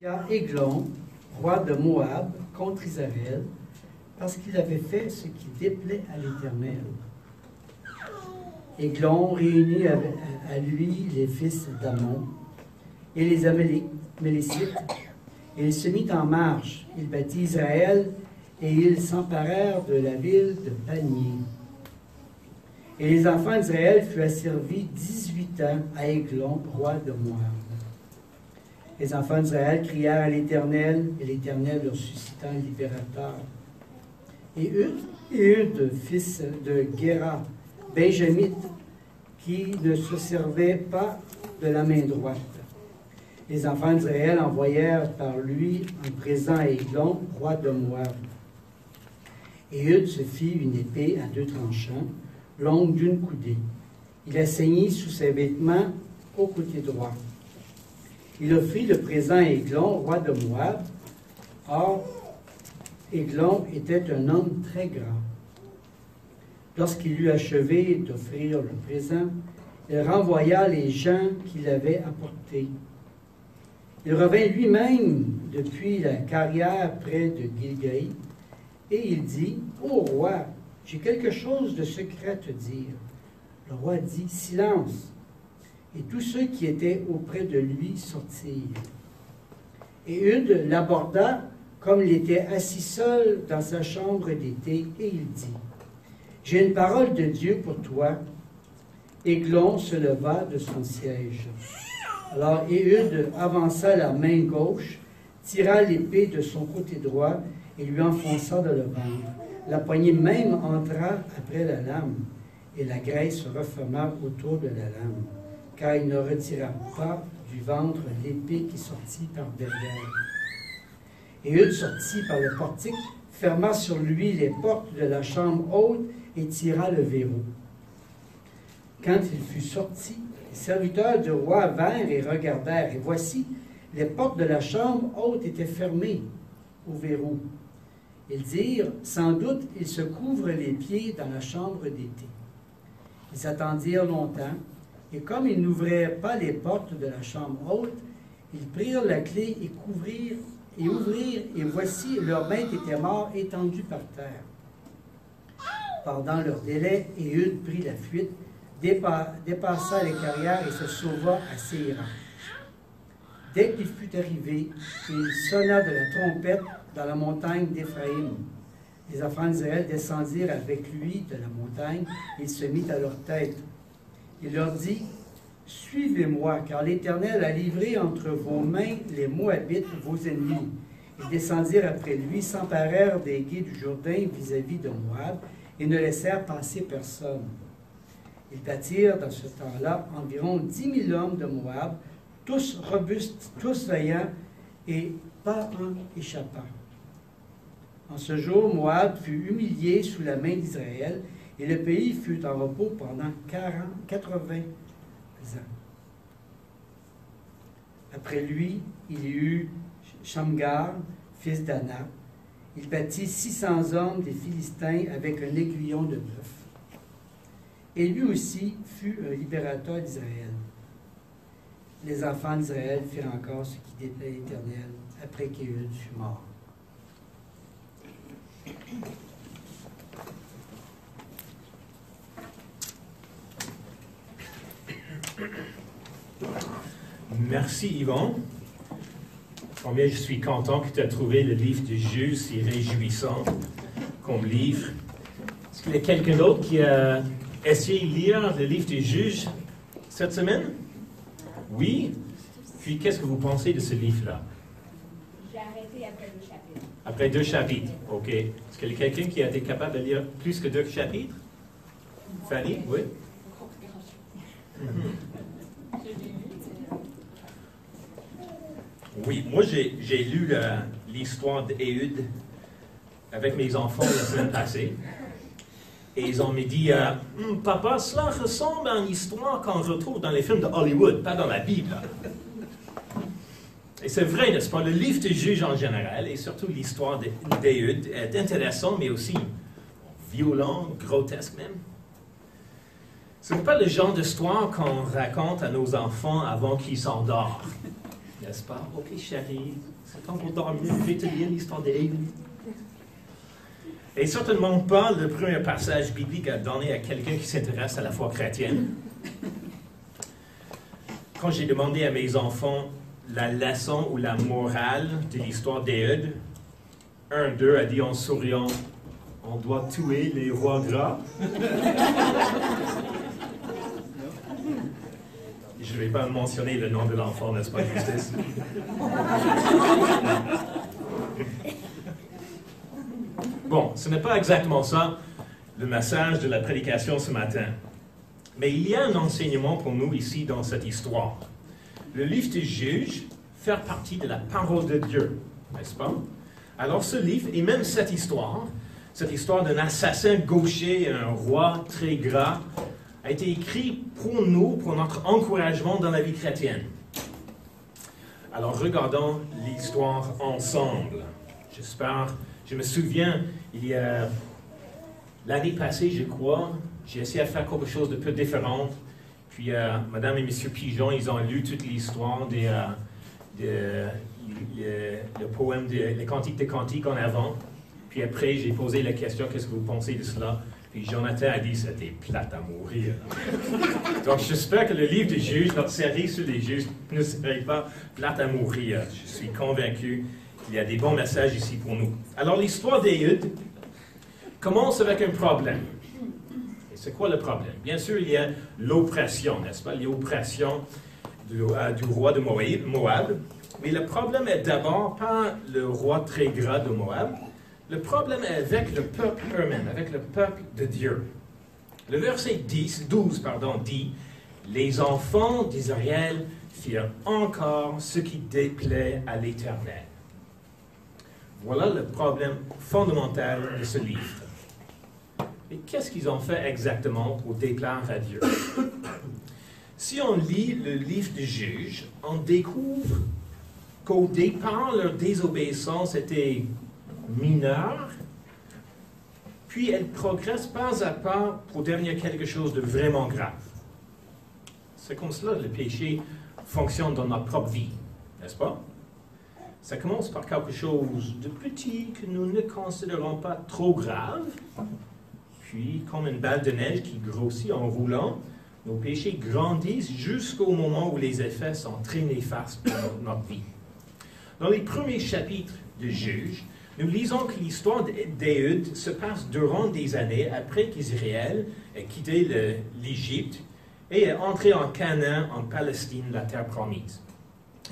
Il y a Églon, roi de Moab, contre Israël, parce qu'il avait fait ce qui déplaît à l'Éternel. Églon réunit à lui les fils d'Ammon et les Amélécites, et il se mit en marche. Il bâtit Israël, et ils s'emparèrent de la ville de Panier. Et les enfants d'Israël furent asservis 18 ans à Églon, roi de Moab. Les enfants d'Israël crièrent à l'Éternel, et l'Éternel leur suscita un libérateur. Et Eudes, fils de Guéra, benjamite, qui ne se servait pas de la main droite. Les enfants d'Israël envoyèrent par lui un présent à Églon, roi de Moab. Et Eudes se fit une épée à 2 tranchants, longue d'une coudée. Il la ceignit sous ses vêtements au côté droit. Il offrit le présent à Églon, roi de Moab. Or, Églon était un homme très grand. Lorsqu'il eut achevé d'offrir le présent, il renvoya les gens qu'il avait apportés. Il revint lui-même depuis la carrière près de Gilgaï, et il dit, « Ô roi, j'ai quelque chose de secret à te dire. » Le roi dit, « Silence !» Et tous ceux qui étaient auprès de lui sortirent. Et Eudes l'aborda comme il était assis seul dans sa chambre d'été, et il dit, « J'ai une parole de Dieu pour toi. » Églon se leva de son siège. Alors Eudes avança la main gauche, tira l'épée de son côté droit et lui enfonça dans le ventre. La poignée même entra après la lame, et la graisse se referma autour de la lame, car il ne retira pas du ventre l'épée qui sortit par derrière. Et Eudes sortit par le portique, ferma sur lui les portes de la chambre haute et tira le verrou. Quand il fut sorti, les serviteurs du roi vinrent et regardèrent, et voici, les portes de la chambre haute étaient fermées au verrou. Ils dirent, sans doute, il se couvre les pieds dans la chambre d'été. Ils attendirent longtemps, et comme ils n'ouvraient pas les portes de la chambre haute, ils prirent la clé et ouvrirent, et voici, leur maître était mort, étendu par terre. Pendant leur délai, Eudes prit la fuite, dépassa les carrières et se sauva à Séira. Dès qu'il fut arrivé, il sonna de la trompette dans la montagne d'Éphraïm. Les enfants d'Israël descendirent avec lui de la montagne, et il se mit à leur tête. Il leur dit, « Suivez-moi, car l'Éternel a livré entre vos mains les Moabites, vos ennemis. » Ils descendirent après lui, s'emparèrent des gués du Jourdain vis-à-vis de Moab, et ne laissèrent passer personne. Ils bâtirent dans ce temps-là environ 10 000 hommes de Moab, tous robustes, tous vaillants, et pas un échappa. En ce jour, Moab fut humilié sous la main d'Israël, et le pays fut en repos pendant 80 ans. Après lui, il y eut Shamgar, fils d'Ana. Il bâtit 600 hommes des Philistins avec un aiguillon de bœuf. Et lui aussi fut un libérateur d'Israël. Les enfants d'Israël firent encore ce qui déplaît à l'Éternel après qu'Eudes fut mort. Merci Yvon. Combien je suis content que tu as trouvé le livre de Juges si réjouissant comme livre. Est-ce qu'il y a quelqu'un d'autre qui a essayé de lire le livre des Juges cette semaine? Oui? Puis qu'est-ce que vous pensez de ce livre-là? J'ai arrêté après 2 chapitres. Après 2 chapitres, ok. Est-ce qu'il y a quelqu'un qui a été capable de lire plus que 2 chapitres? Fanny? Oui? Oui, moi j'ai lu l'histoire d'Eudes avec mes enfants la semaine passée. Et ils ont me dit, Papa, cela ressemble à une histoire qu'on retrouve dans les films de Hollywood, pas dans la Bible. Et c'est vrai, n'est-ce pas? Le livre des Juges en général, et surtout l'histoire d'Eudes, est intéressant, mais aussi violent, grotesque même. Ce n'est pas le genre d'histoire qu'on raconte à nos enfants avant qu'ils s'endorment. n'est-ce pas? Ok, chérie, c'est temps pour dormir, je vais te lire l'histoire d'Ève. Et certainement pas le premier passage biblique à donner à quelqu'un qui s'intéresse à la foi chrétienne. Quand j'ai demandé à mes enfants la leçon ou la morale de l'histoire d'Éhud, un d'eux a dit en souriant, « On doit tuer les rois gras. » Je ne vais pas mentionner le nom de l'enfant, n'est-ce pas, Justice? Bon, ce n'est pas exactement ça le message de la prédication ce matin. Mais il y a un enseignement pour nous ici dans cette histoire. Le livre des Juges fait partie de la parole de Dieu, n'est-ce pas? Alors ce livre, et même cette histoire d'un assassin gaucher, un roi très gras, a été écrit pour nous, pour notre encouragement dans la vie chrétienne. Alors regardons l'histoire ensemble. Je me souviens, il y a l'année passée, je crois, j'ai essayé de faire quelque chose de peu différent. Puis Madame et Monsieur Pigeon, ils ont lu toute l'histoire le poème, les Cantiques des Cantiques en avant. Puis après, j'ai posé la question, qu'est-ce que vous pensez de cela? Puis Jonathan a dit, c'était plate à mourir. Donc j'espère que le livre des Juges, notre série sur les Juges, ne serait pas plate à mourir. Je suis convaincu qu'il y a des bons messages ici pour nous. Alors l'histoire d'Éhud commence avec un problème. Et c'est quoi le problème? Bien sûr, il y a l'oppression, n'est-ce pas? L'oppression du roi de Moab. Mais le problème est d'abord pas le roi très gras de Moab. Le problème est avec le peuple eux-mêmes, avec le peuple de Dieu. Le verset 12 dit, « Les enfants d'Israël firent encore ce qui déplaît à l'Éternel. » Voilà le problème fondamental de ce livre. Et qu'est-ce qu'ils ont fait exactement pour déplaire à Dieu? Si on lit le livre des Juges, on découvre qu'au départ, leur désobéissance était mineure, puis elle progresse pas à pas pour devenir quelque chose de vraiment grave. C'est comme cela que le péché fonctionne dans notre propre vie, n'est-ce pas? Ça commence par quelque chose de petit que nous ne considérons pas trop grave, puis comme une balle de neige qui grossit en roulant, nos péchés grandissent jusqu'au moment où les effets sont très néfastes pour notre vie. Dans les premiers chapitres de Juges, nous lisons que l'histoire d'Éhud se passe durant des années après qu'Israël ait quitté l'Égypte et est entré en Canaan, en Palestine, la terre promise.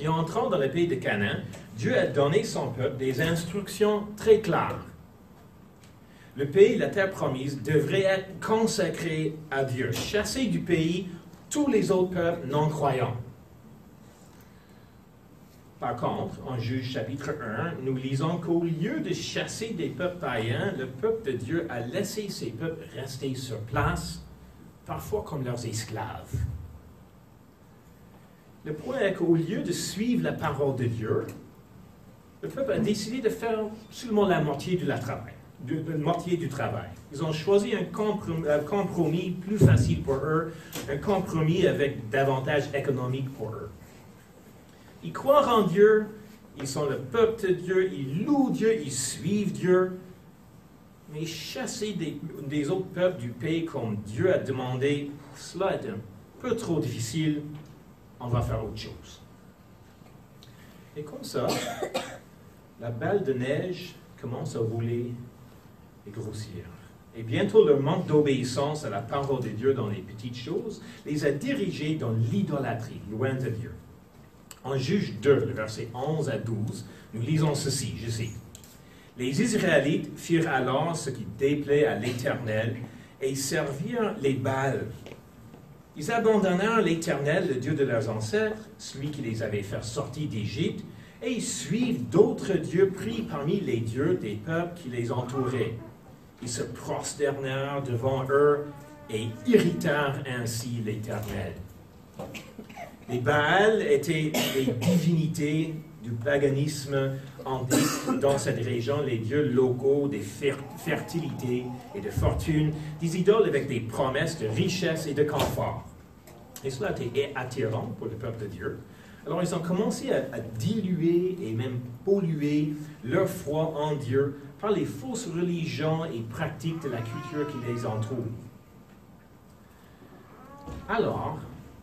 Et en entrant dans le pays de Canaan, Dieu a donné son peuple des instructions très claires. Le pays, la terre promise, devrait être consacré à Dieu, chasser du pays tous les autres peuples non-croyants. Par contre, en Juges chapitre 1, nous lisons qu'au lieu de chasser des peuples païens, le peuple de Dieu a laissé ces peuples rester sur place, parfois comme leurs esclaves. Le point est qu'au lieu de suivre la parole de Dieu, le peuple a décidé de faire seulement la moitié du travail. Ils ont choisi un compromis plus facile pour eux, un compromis avec davantage économique pour eux. Ils croient en Dieu, ils sont le peuple de Dieu, ils louent Dieu, ils suivent Dieu. Mais chasser des autres peuples du pays comme Dieu a demandé, cela est un peu trop difficile, on va faire autre chose. Et comme ça, la balle de neige commence à rouler et grossir. Et bientôt, le manque d'obéissance à la parole de Dieu dans les petites choses les a dirigés dans l'idolâtrie, loin de Dieu. En Juges 2, le verset 11 à 12, nous lisons ceci, je cite. « Les Israélites firent alors ce qui déplaît à l'Éternel et servirent les Baals. Ils abandonnèrent l'Éternel, le Dieu de leurs ancêtres, celui qui les avait fait sortir d'Égypte, et ils suivent d'autres dieux pris parmi les dieux des peuples qui les entouraient. Ils se prosternèrent devant eux et irritèrent ainsi l'Éternel. » Les Baals étaient les divinités du paganisme antique dans cette région, les dieux locaux des fertilités et de fortune, des idoles avec des promesses de richesse et de confort. Et cela était attirant pour le peuple de Dieu. Alors ils ont commencé à diluer et même polluer leur foi en Dieu par les fausses religions et pratiques de la culture qui les entoure. Alors,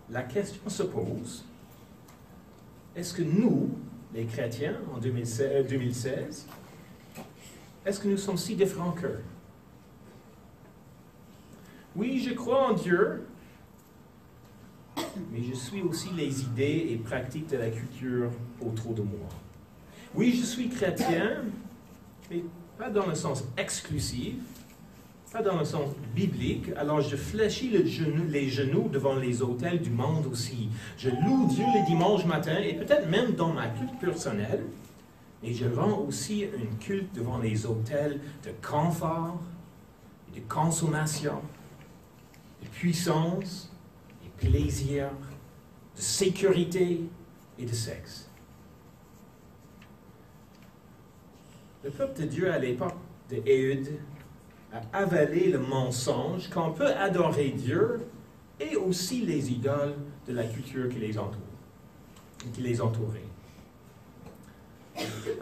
la question se pose, est-ce que nous, les chrétiens, en 2016, est-ce que nous sommes si différents qu'eux? Oui, je crois en Dieu, mais je suis aussi les idées et pratiques de la culture autour de moi. Oui, je suis chrétien, mais pas dans le sens exclusif, pas dans le sens biblique, alors je fléchis les genoux devant les autels du monde aussi. Je loue Dieu les dimanches matins et peut-être même dans ma culte personnelle, mais je rends aussi un culte devant les autels de confort, de consommation, de puissance, de plaisir, de sécurité et de sexe. Le peuple de Dieu à l'époque de Éhud a avalé le mensonge qu'on peut adorer Dieu et aussi les idoles de la culture qui les entoure, qui les entourait.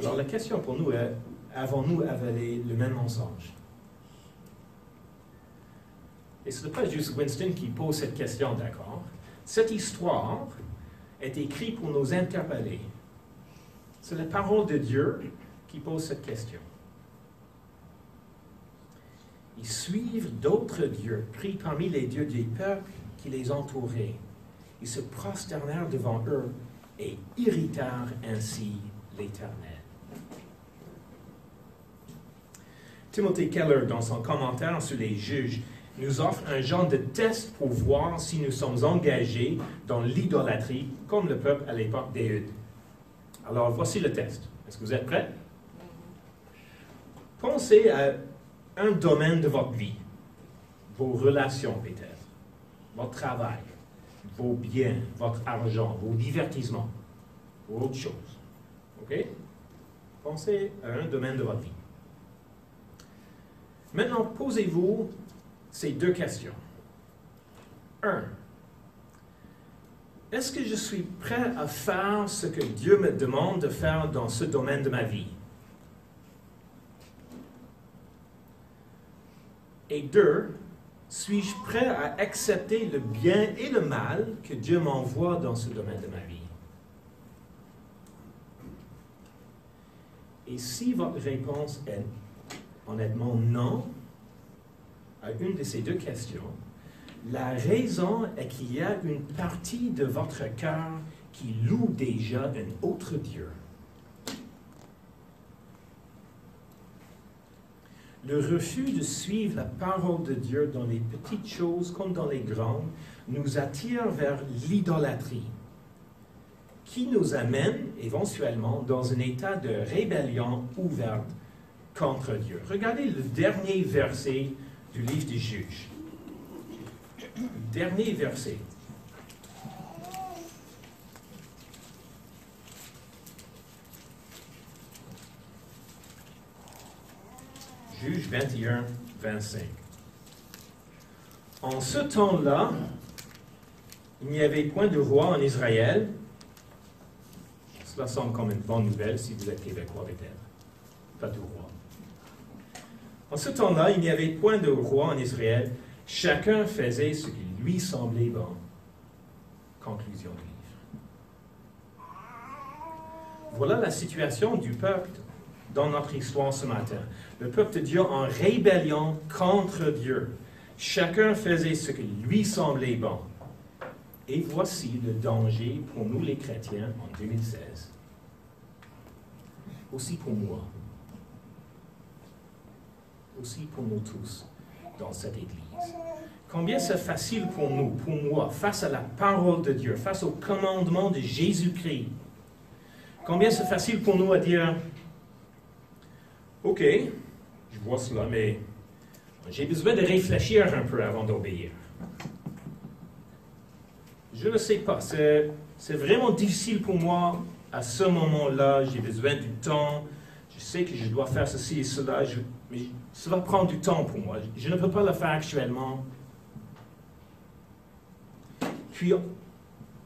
Alors la question pour nous est, avons-nous avalé le même mensonge? Et ce n'est pas juste Winston qui pose cette question, d'accord? Cette histoire est écrite pour nous interpeller. C'est la parole de Dieu qui pose cette question. Ils suivent d'autres dieux pris parmi les dieux des peuples qui les entouraient. Ils se prosternèrent devant eux et irritèrent ainsi l'Éternel. Timothy Keller, dans son commentaire sur les juges, nous offre un genre de test pour voir si nous sommes engagés dans l'idolâtrie, comme le peuple à l'époque d'Éhud. Alors, voici le test. Est-ce que vous êtes prêts? Pensez à un domaine de votre vie, vos relations peut-être, votre travail, vos biens, votre argent, vos divertissements, ou autre chose. OK? Pensez à un domaine de votre vie. Maintenant, posez-vous ces deux questions. 1. Est-ce que je suis prêt à faire ce que Dieu me demande de faire dans ce domaine de ma vie? Et 2, suis-je prêt à accepter le bien et le mal que Dieu m'envoie dans ce domaine de ma vie? Et si votre réponse est honnêtement non à une de ces deux questions, la raison est qu'il y a une partie de votre cœur qui loue déjà un autre Dieu. Le refus de suivre la parole de Dieu dans les petites choses comme dans les grandes nous attire vers l'idolâtrie, qui nous amène éventuellement dans un état de rébellion ouverte contre Dieu. Regardez le dernier verset du livre des Juges. Dernier verset. Juge 21, 25. En ce temps-là, il n'y avait point de roi en Israël. Cela semble comme une bonne nouvelle si vous êtes québécois peut-être. Pas de roi. En ce temps-là, il n'y avait point de roi en Israël. Chacun faisait ce qui lui semblait bon. Conclusion du livre. Voilà la situation du peuple dans notre histoire ce matin. Le peuple de Dieu en rébellion contre Dieu. Chacun faisait ce qui lui semblait bon. Et voici le danger pour nous les chrétiens en 2016. Aussi pour moi. Aussi pour nous tous dans cette Église. Combien c'est facile pour nous, pour moi, face à la parole de Dieu, face au commandement de Jésus-Christ. Combien c'est facile pour nous à dire, OK, je vois cela, mais j'ai besoin de réfléchir un peu avant d'obéir. Je ne sais pas, c'est vraiment difficile pour moi à ce moment-là, j'ai besoin du temps, je sais que je dois faire ceci et cela, mais ça va prendre du temps pour moi, je ne peux pas le faire actuellement. Puis,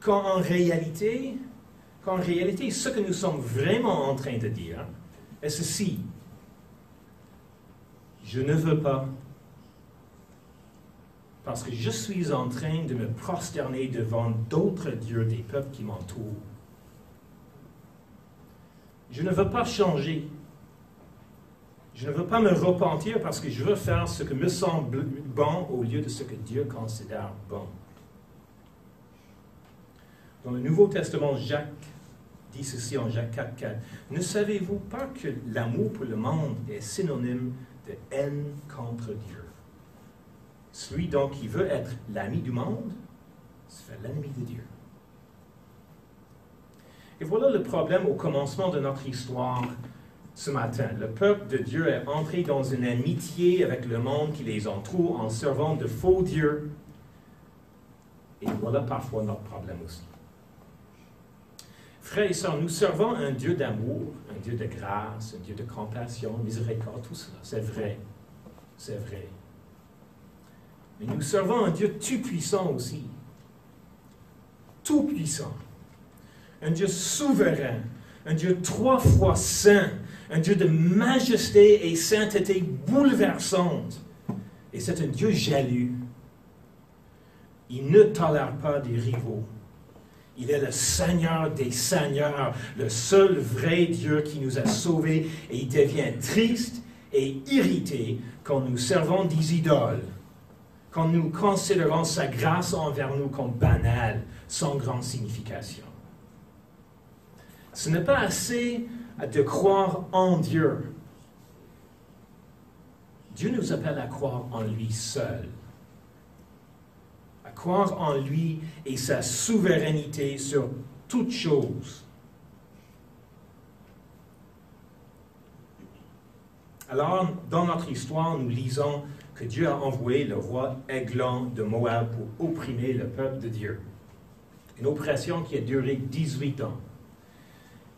quand en réalité, qu'en réalité, ce que nous sommes vraiment en train de dire est ceci. Je ne veux pas, parce que je suis en train de me prosterner devant d'autres dieux des peuples qui m'entourent. Je ne veux pas changer. Je ne veux pas me repentir parce que je veux faire ce que me semble bon au lieu de ce que Dieu considère bon. Dans le Nouveau Testament, Jacques dit ceci en Jacques 4,4. Ne savez-vous pas que l'amour pour le monde est synonyme de haine contre Dieu? Celui donc qui veut être l'ami du monde se fait l'ennemi de Dieu. Et voilà le problème au commencement de notre histoire ce matin. Le peuple de Dieu est entré dans une amitié avec le monde qui les entoure en servant de faux dieux. Et voilà parfois notre problème aussi. Frères et sœurs, nous servons un Dieu d'amour, un Dieu de grâce, un Dieu de compassion, miséricorde, tout cela, c'est vrai. C'est vrai. Mais nous servons un Dieu tout-puissant aussi. Tout-puissant. Un Dieu souverain. Un Dieu 3 fois saint. Un Dieu de majesté et sainteté bouleversante. Et c'est un Dieu jaloux. Il ne tolère pas des rivaux. Il est le Seigneur des Seigneurs, le seul vrai Dieu qui nous a sauvés. Et il devient triste et irrité quand nous servons des idoles. Quand nous considérons sa grâce envers nous comme banale, sans grande signification. Ce n'est pas assez de croire en Dieu. Dieu nous appelle à croire en lui seul. À croire en lui et sa souveraineté sur toutes choses. Alors, dans notre histoire, nous lisons que Dieu a envoyé le roi Églon de Moab pour opprimer le peuple de Dieu. Une oppression qui a duré 18 ans.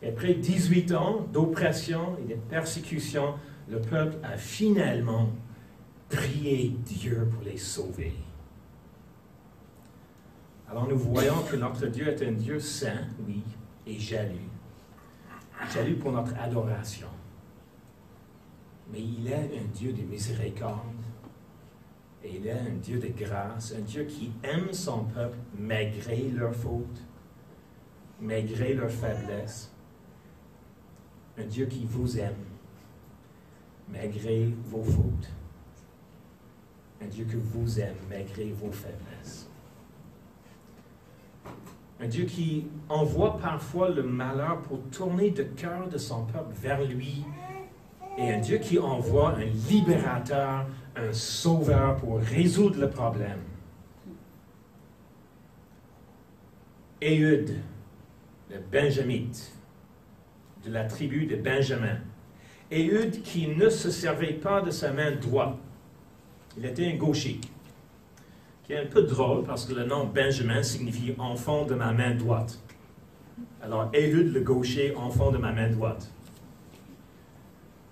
Et après 18 ans d'oppression et de persécution, le peuple a finalement prié Dieu pour les sauver. Alors nous voyons que notre Dieu est un Dieu saint, oui, et jaloux. Jaloux pour notre adoration. Mais il est un Dieu de miséricorde. Et il est un Dieu de grâce, un Dieu qui aime son peuple malgré leurs fautes, malgré leurs faiblesses. Un Dieu qui vous aime malgré vos fautes. Un Dieu que vous aime malgré vos faiblesses. Un Dieu qui envoie parfois le malheur pour tourner le cœur de son peuple vers lui. Et un Dieu qui envoie un libérateur, un sauveur pour résoudre le problème. Éhud, le Benjamite, de la tribu de Benjamin. Éhud qui ne se servait pas de sa main droite. Il était un gaucher. Qui est un peu drôle parce que le nom Benjamin signifie enfant de ma main droite. Alors Éhud le gaucher, enfant de ma main droite.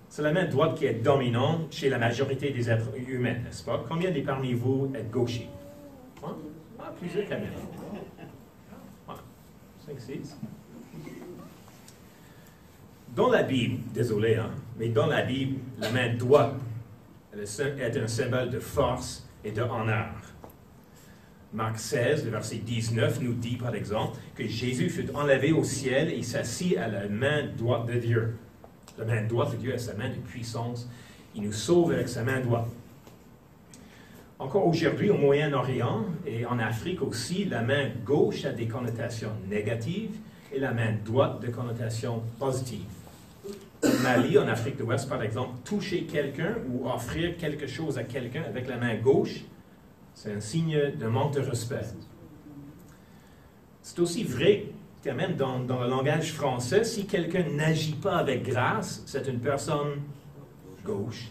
C'est la main droite qui est dominante chez la majorité des êtres humains, n'est-ce pas? Combien de parmi vous êtes gauchers? Hein? Ah, plusieurs quand même. 5, 6. Dans la Bible, désolé, mais dans la Bible, la main droite est un symbole de force et de honneur. Marc 16, le verset 19, nous dit par exemple que Jésus fut enlevé au ciel et s'assit à la main droite de Dieu. La main droite de Dieu est sa main de puissance. Il nous sauve avec sa main droite. Encore aujourd'hui, au Moyen-Orient et en Afrique aussi, la main gauche a des connotations négatives et la main droite des connotations positives. Au Mali, en Afrique de l'Ouest, par exemple, toucher quelqu'un ou offrir quelque chose à quelqu'un avec la main gauche, c'est un signe de manque de respect. C'est aussi vrai quand même dans le langage français, si quelqu'un n'agit pas avec grâce, c'est une personne gauche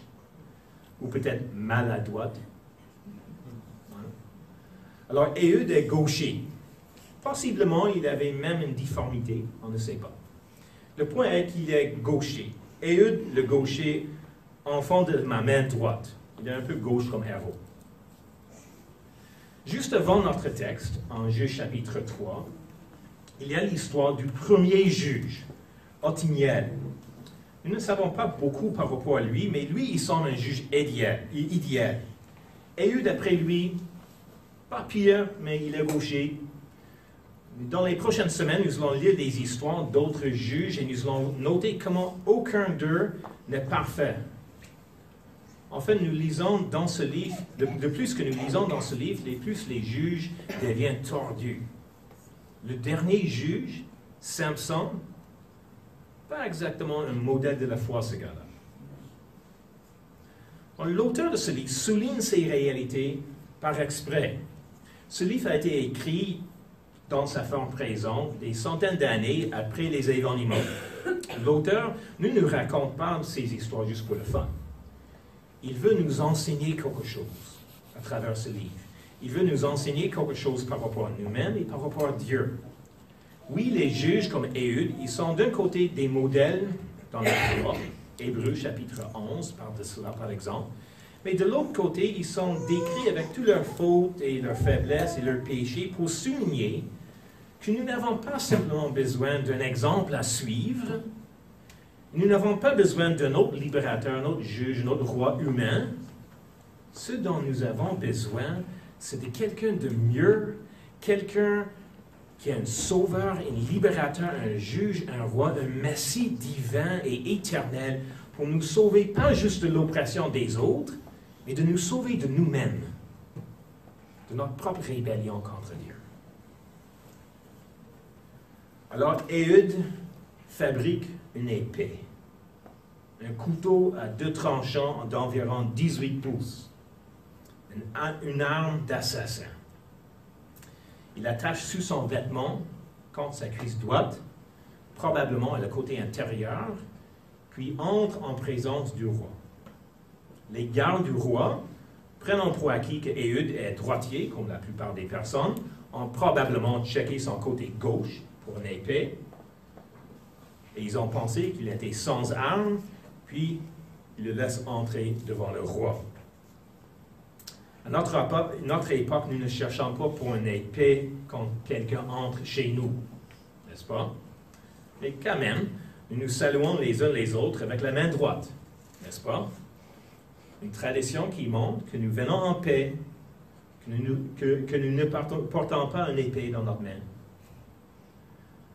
ou peut-être maladroite. Alors, Éhud est gaucher. Possiblement, il avait même une difformité, on ne sait pas. Le point est qu'il est gaucher. Éhud, le gaucher, enfant de ma main droite. Il est un peu gauche comme héros. Juste avant notre texte, en Juge chapitre 3, il y a l'histoire du premier juge, Othniel. Nous ne savons pas beaucoup par rapport à lui, mais lui, il semble un juge idéal. Éhud, après lui, pas pire, mais il est gaucher. Dans les prochaines semaines, nous allons lire des histoires d'autres juges et nous allons noter comment aucun d'eux n'est parfait. En fait, nous lisons dans ce livre, de plus que nous lisons dans ce livre, plus les juges deviennent tordus. Le dernier juge, Samson, pas exactement un modèle de la foi, ce gars-là. L'auteur de ce livre souligne ces réalités par exprès. Ce livre a été écrit dans sa forme présente des centaines d'années après les événements. L'auteur ne nous raconte pas ces histoires juste pour le fun. Il veut nous enseigner quelque chose à travers ce livre. Il veut nous enseigner quelque chose par rapport à nous-mêmes et par rapport à Dieu. Oui, les juges comme Éhud, ils sont d'un côté des modèles dans la loi. Hébreux chapitre 11 parle de cela par exemple. Mais de l'autre côté, ils sont décrits avec toutes leurs fautes et leurs faiblesses et leurs péchés pour souligner que nous n'avons pas simplement besoin d'un exemple à suivre. Nous n'avons pas besoin d'un autre libérateur, un autre juge, un autre roi humain. Ce dont nous avons besoin, c'est de quelqu'un de mieux, quelqu'un qui est un sauveur, un libérateur, un juge, un roi, un messie divin et éternel pour nous sauver, pas juste de l'oppression des autres, mais de nous sauver de nous-mêmes, de notre propre rébellion contre Dieu. Alors, Éhud fabrique une épée, un couteau à 2 tranchants d'environ 18 pouces, une arme d'assassin. Il attache sous son vêtement, contre sa cuisse droite, probablement à le côté intérieur, puis entre en présence du roi. Les gardes du roi, prenant pour acquis que Éhud est droitier, comme la plupart des personnes, ont probablement checké son côté gauche pour une épée, et ils ont pensé qu'il était sans armes, puis ils le laissent entrer devant le roi. À notre époque, nous ne cherchons pas pour une épée quand quelqu'un entre chez nous, n'est-ce pas? Mais quand même, nous nous saluons les uns les autres avec la main droite, n'est-ce pas? Une tradition qui montre que nous venons en paix, que nous ne portons pas une épée dans notre main.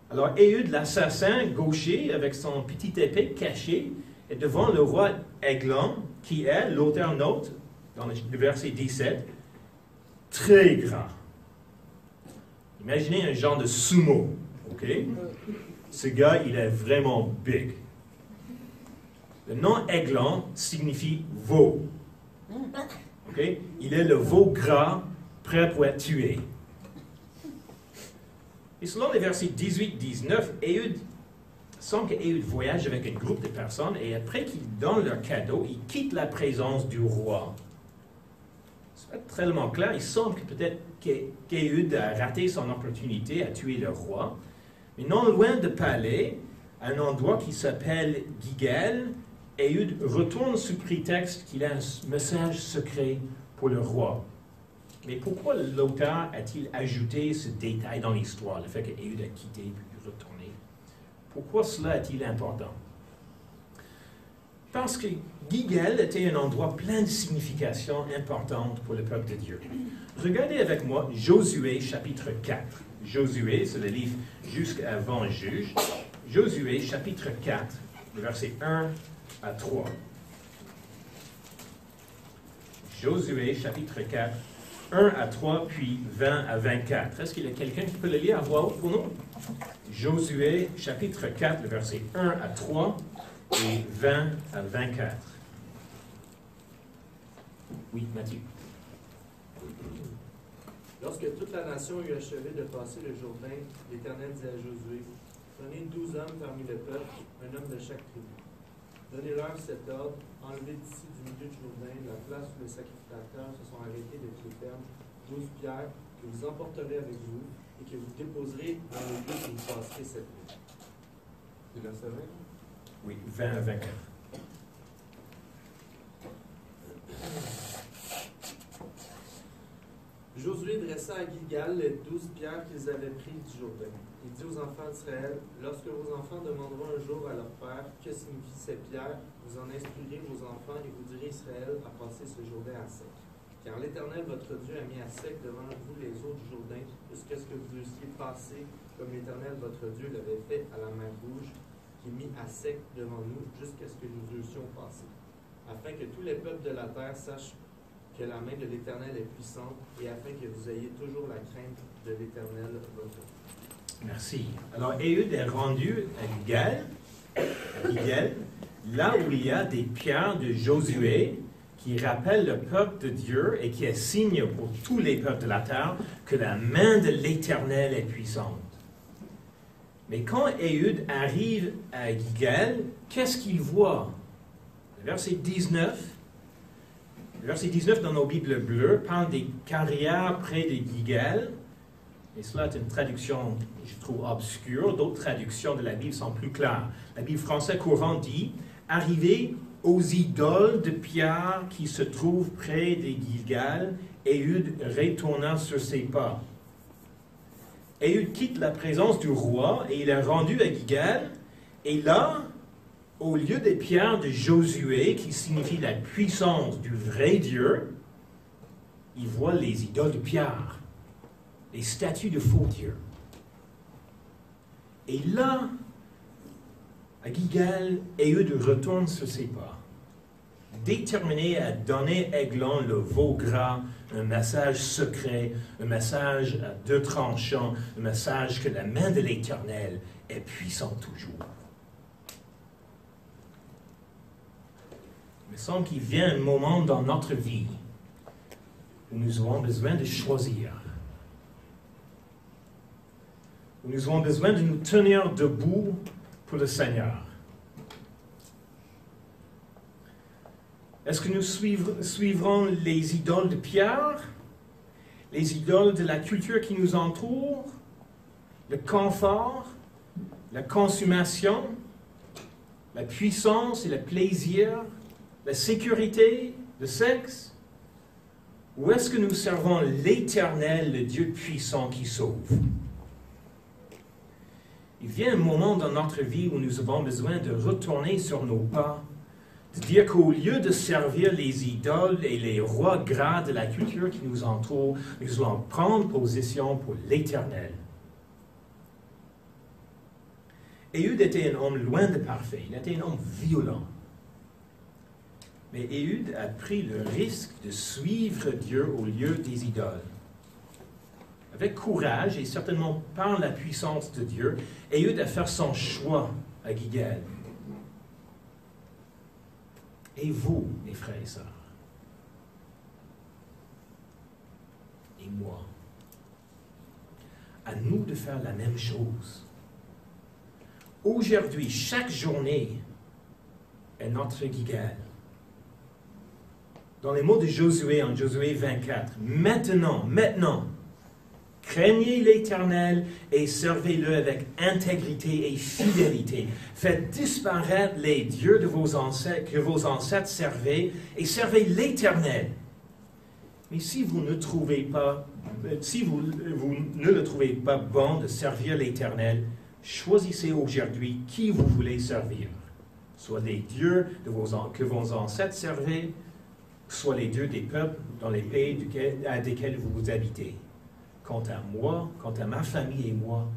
Alors Éhud, l'assassin gaucher, avec son petit épée cachée, est devant le roi Églon, qui est, l'auteur note, dans le verset 17, très grand. Imaginez un genre de sumo, ok? Ce gars, il est vraiment big. Le nom Églon signifie veau. Ok? Il est le veau gras, prêt pour être tué. Et selon les versets 18-19, Éhud semble qu'Éhud voyage avec un groupe de personnes et après qu'ils donnent leur cadeau, il quitte la présence du roi. C'est pas tellement clair. Il semble que peut-être qu'Éhud a raté son opportunité à tuer le roi. Mais non loin de Palais, à un endroit qui s'appelle Gilgal, Éhud retourne sous prétexte qu'il a un message secret pour le roi. Mais pourquoi l'auteur a-t-il ajouté ce détail dans l'histoire, le fait qu'Éhud a quitté puis retourné? Pourquoi cela est-il important? Parce que Gilgal était un endroit plein de significations importantes pour le peuple de Dieu. Regardez avec moi Josué chapitre 4. Josué, c'est le livre jusqu'avant Juge. Josué chapitre 4, versets 1 à 3. Josué chapitre 4, 1 à 3, puis 20 à 24. Est-ce qu'il y a quelqu'un qui peut le lire à voix haute pour nous? Josué chapitre 4, le verset 1 à 3 et 20 à 24. Oui, Matthieu. Lorsque toute la nation eut achevé de passer le Jourdain, l'Éternel dit à Josué, prenez 12 hommes parmi le peuple, un homme de chaque tribu. Donnez-leur cet ordre, enlevez d'ici du milieu du Jourdain la place où les sacrificateurs se sont arrêtés de pied ferme, 12 pierres que vous emporterez avec vous et que vous déposerez dans le lieu où vous passerez cette nuit. C'est verset 20? Oui, 20 à 24. Josué adressa à Gilgal les 12 pierres qu'ils avaient prises du Jourdain. Il dit aux enfants d'Israël, lorsque vos enfants demanderont un jour à leur père que signifient ces pierres, vous en instruirez vos enfants et vous direz Israël à passer ce Jourdain à sec. Car l'Éternel, votre Dieu, a mis à sec devant vous les eaux du Jourdain, jusqu'à ce que vous eussiez passé, comme l'Éternel, votre Dieu, l'avait fait à la mer Rouge, qui mit à sec devant nous, jusqu'à ce que nous eussions passé. Afin que tous les peuples de la terre sachent que la main de l'Éternel est puissante, et afin que vous ayez toujours la crainte de l'Éternel, votre Dieu. Merci. Alors, Éhud est rendu à Gilgal, là où il y a des pierres de Josué qui rappellent le peuple de Dieu et qui est signe pour tous les peuples de la terre que la main de l'Éternel est puissante. Mais quand Éhud arrive à Gilgal, qu'est-ce qu'il voit? Verset 19. Verset 19 dans nos Bibles bleues parle des carrières près de Gilgal. Et cela est une traduction, je trouve, obscure. D'autres traductions de la Bible sont plus claires. La Bible française courante dit « Arrivé aux idoles de pierre qui se trouvent près de Gilgal, Éhud retourna sur ses pas. » Éhud quitte la présence du roi et il est rendu à Gilgal. Et là, au lieu des pierres de Josué, qui signifie la puissance du vrai Dieu, il voit les idoles de pierre, les statues de faux dieux. Et là, à Gilgal, Éhud retourne sur ses pas, déterminé à donner à Églon le veau gras, un message secret, un message à deux tranchants, un message que la main de l'Éternel est puissante toujours. Il me semble qu'il vient un moment dans notre vie où nous avons besoin de choisir. Où nous avons besoin de nous tenir debout pour le Seigneur. Est-ce que nous suivrons les idoles de pierre, les idoles de la culture qui nous entoure, le confort, la consommation, la puissance et le plaisir, la sécurité, le sexe? Ou est-ce que nous servons l'Éternel, le Dieu puissant qui sauve? Il vient un moment dans notre vie où nous avons besoin de retourner sur nos pas, de dire qu'au lieu de servir les idoles et les rois gras de la culture qui nous entoure, nous allons prendre position pour l'Éternel. Éhud était un homme loin de parfait, il était un homme violent. Mais Éhud a pris le risque de suivre Dieu au lieu des idoles. Avec courage et certainement par la puissance de Dieu, Éhud a fait son choix à Gilgal. Et vous, mes frères et sœurs, et moi, à nous de faire la même chose. Aujourd'hui, chaque journée est notre Gilgal. Dans les mots de Josué, en Josué 24, maintenant, craignez l'Éternel et servez-le avec intégrité et fidélité. Faites disparaître les dieux de vos ancêtres, que vos ancêtres servaient, et servez l'Éternel. Mais si vous ne le trouvez pas bon de servir l'Éternel, choisissez aujourd'hui qui vous voulez servir. Soit les dieux que vos ancêtres servaient, soit les dieux des peuples dans les pays desquels vous habitez. Quant à moi, quant à ma famille et moi,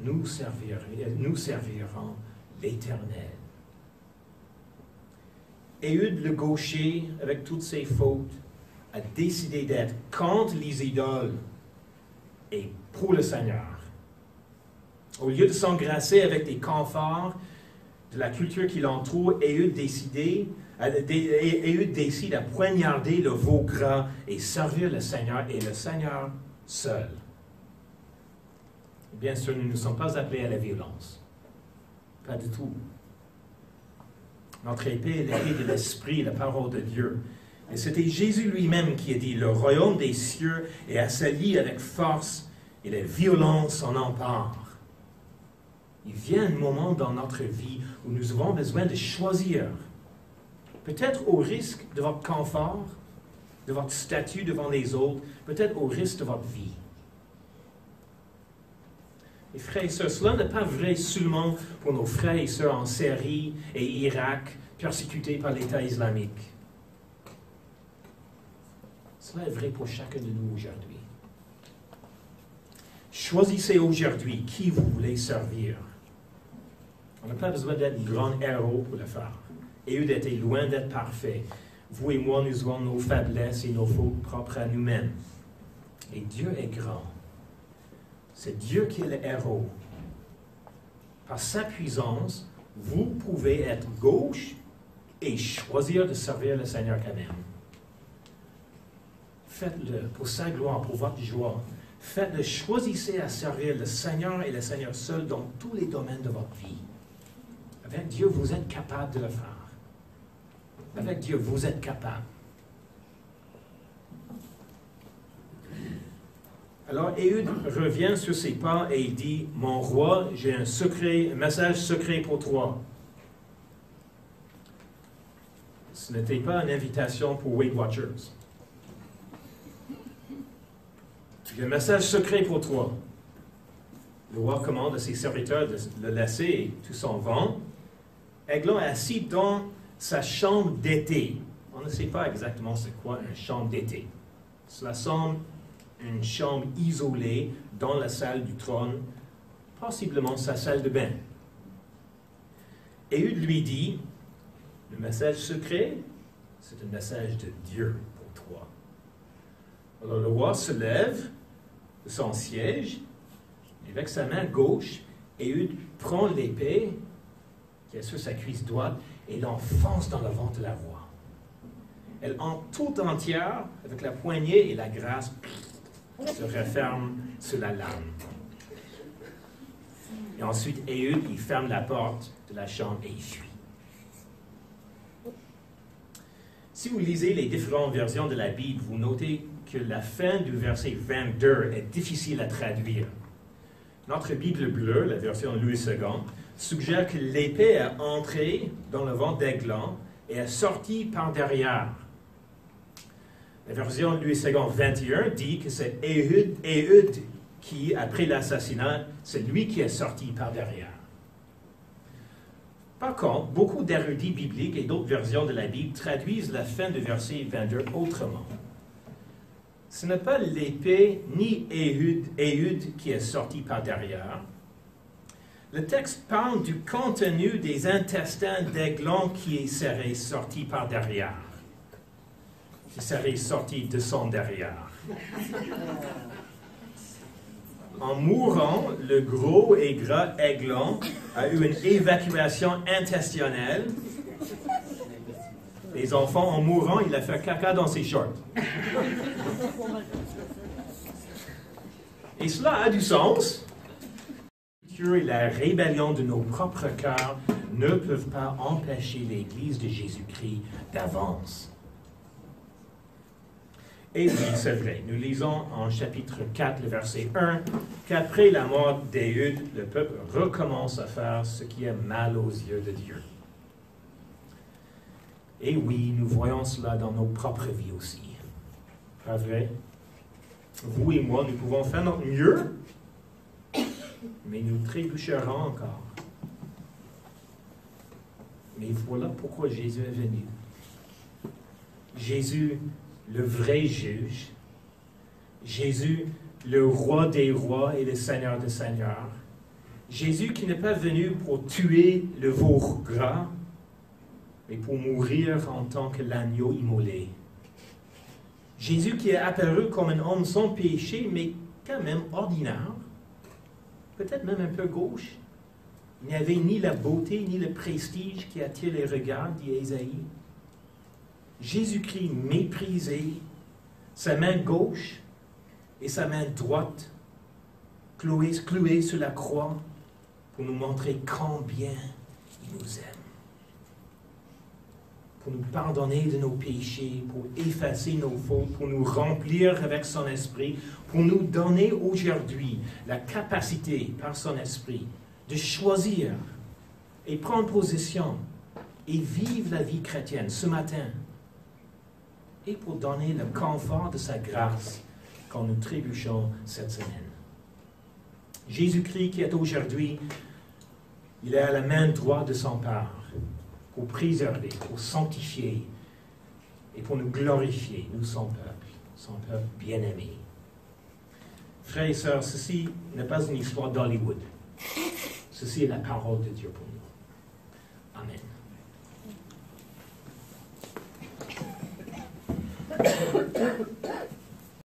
nous servirons l'Éternel. Éhud le gaucher, avec toutes ses fautes, a décidé d'être contre les idoles et pour le Seigneur. Au lieu de s'engrasser avec des conforts de la culture qui l'entoure, Éhud décide à poignarder le veau gras et servir le Seigneur et le Seigneur seul. Bien sûr, nous ne sommes pas appelés à la violence. Pas du tout. Notre épée est l'épée de l'Esprit, la parole de Dieu. Et c'était Jésus lui-même qui a dit, le royaume des cieux est assailli avec force et la violence en empare. Il vient un moment dans notre vie où nous avons besoin de choisir, peut-être au risque de votre confort, de votre statut devant les autres, peut-être au risque de votre vie. Et frères et sœurs, cela n'est pas vrai seulement pour nos frères et sœurs en Syrie et Irak, persécutés par l'État islamique. Cela est vrai pour chacun de nous aujourd'hui. Choisissez aujourd'hui qui vous voulez servir. On n'a pas besoin d'être un grand héros pour le faire. Éhud était loin d'être parfait. Vous et moi, nous avons nos faiblesses et nos fautes propres à nous-mêmes. Et Dieu est grand. C'est Dieu qui est le héros. Par sa puissance, vous pouvez être gauche et choisir de servir le Seigneur quand même. Faites-le pour sa gloire, pour votre joie. Faites-le, choisissez à servir le Seigneur et le Seigneur seul dans tous les domaines de votre vie. Avec Dieu, vous êtes capable de le faire. Avec Dieu, vous êtes capable. Alors, Éhud revient sur ses pas et il dit, « Mon roi, j'ai un message secret pour toi. » Ce n'était pas une invitation pour Weight Watchers. J'ai un message secret pour toi. Le roi commande à ses serviteurs de le laisser et tout s'en va. Églon est assis dans sa chambre d'été. On ne sait pas exactement c'est quoi une chambre d'été. Cela semble une chambre isolée dans la salle du trône, possiblement sa salle de bain. Éhud lui dit, le message secret, c'est un message de Dieu pour toi. Alors le roi se lève de son siège, et avec sa main gauche, Éhud prend l'épée qui est sur sa cuisse droite et l'enfonce dans le ventre de la roi. Elle entre tout entière avec la poignée et la grâce se referme sur la lame. Et ensuite, Éhud, il ferme la porte de la chambre et il fuit. Si vous lisez les différentes versions de la Bible, vous notez que la fin du verset 22 est difficile à traduire. Notre Bible bleue, la version Louis II, suggère que l'épée est entrée dans le ventre d'Églon et est sortie par derrière. La version Louis II 21 dit que c'est Éhud qui, après l'assassinat, c'est lui qui est sorti par derrière. Par contre, beaucoup d'érudits bibliques et d'autres versions de la Bible traduisent la fin du verset 22 autrement. Ce n'est pas l'épée ni Éhud qui est sorti par derrière. Le texte parle du contenu des intestins d'Églon qui serait sorti par derrière. Qui serait sorti de son derrière. En mourant, le gros et gras Églon a eu une évacuation intestinale. Les enfants, en mourant, il a fait caca dans ses shorts. Et cela a du sens. Et la rébellion de nos propres cœurs ne peuvent pas empêcher l'Église de Jésus-Christ d'avance. Et oui, c'est vrai, nous lisons en chapitre 4, le verset 1, qu'après la mort d'Éhud, le peuple recommence à faire ce qui est mal aux yeux de Dieu. Et oui, nous voyons cela dans nos propres vies aussi. Pas vrai? Vous et moi, nous pouvons faire notre mieux, mais nous trébucherons encore. Mais voilà pourquoi Jésus est venu. Jésus, le vrai juge. Jésus, le roi des rois et le seigneur des seigneurs. Jésus qui n'est pas venu pour tuer le veau gras, mais pour mourir en tant que l'agneau immolé. Jésus qui est apparu comme un homme sans péché, mais quand même ordinaire, peut-être même un peu gauche. Il n'y avait ni la beauté, ni le prestige qui attire les regards, dit Ésaïe. Jésus-Christ méprisé, sa main gauche et sa main droite clouées sur la croix pour nous montrer combien il nous aime. Pour nous pardonner de nos péchés, pour effacer nos fautes, pour nous remplir avec son esprit, pour nous donner aujourd'hui la capacité par son esprit de choisir et prendre position et vivre la vie chrétienne ce matin. et pour donner le confort de sa grâce quand nous trébuchons cette semaine. Jésus-Christ qui est aujourd'hui, il est à la main droite de son Père pour préserver, pour sanctifier et pour nous glorifier, nous son peuple bien-aimé. Frères et sœurs, ceci n'est pas une histoire d'Hollywood. Ceci est la parole de Dieu pour nous. Amen.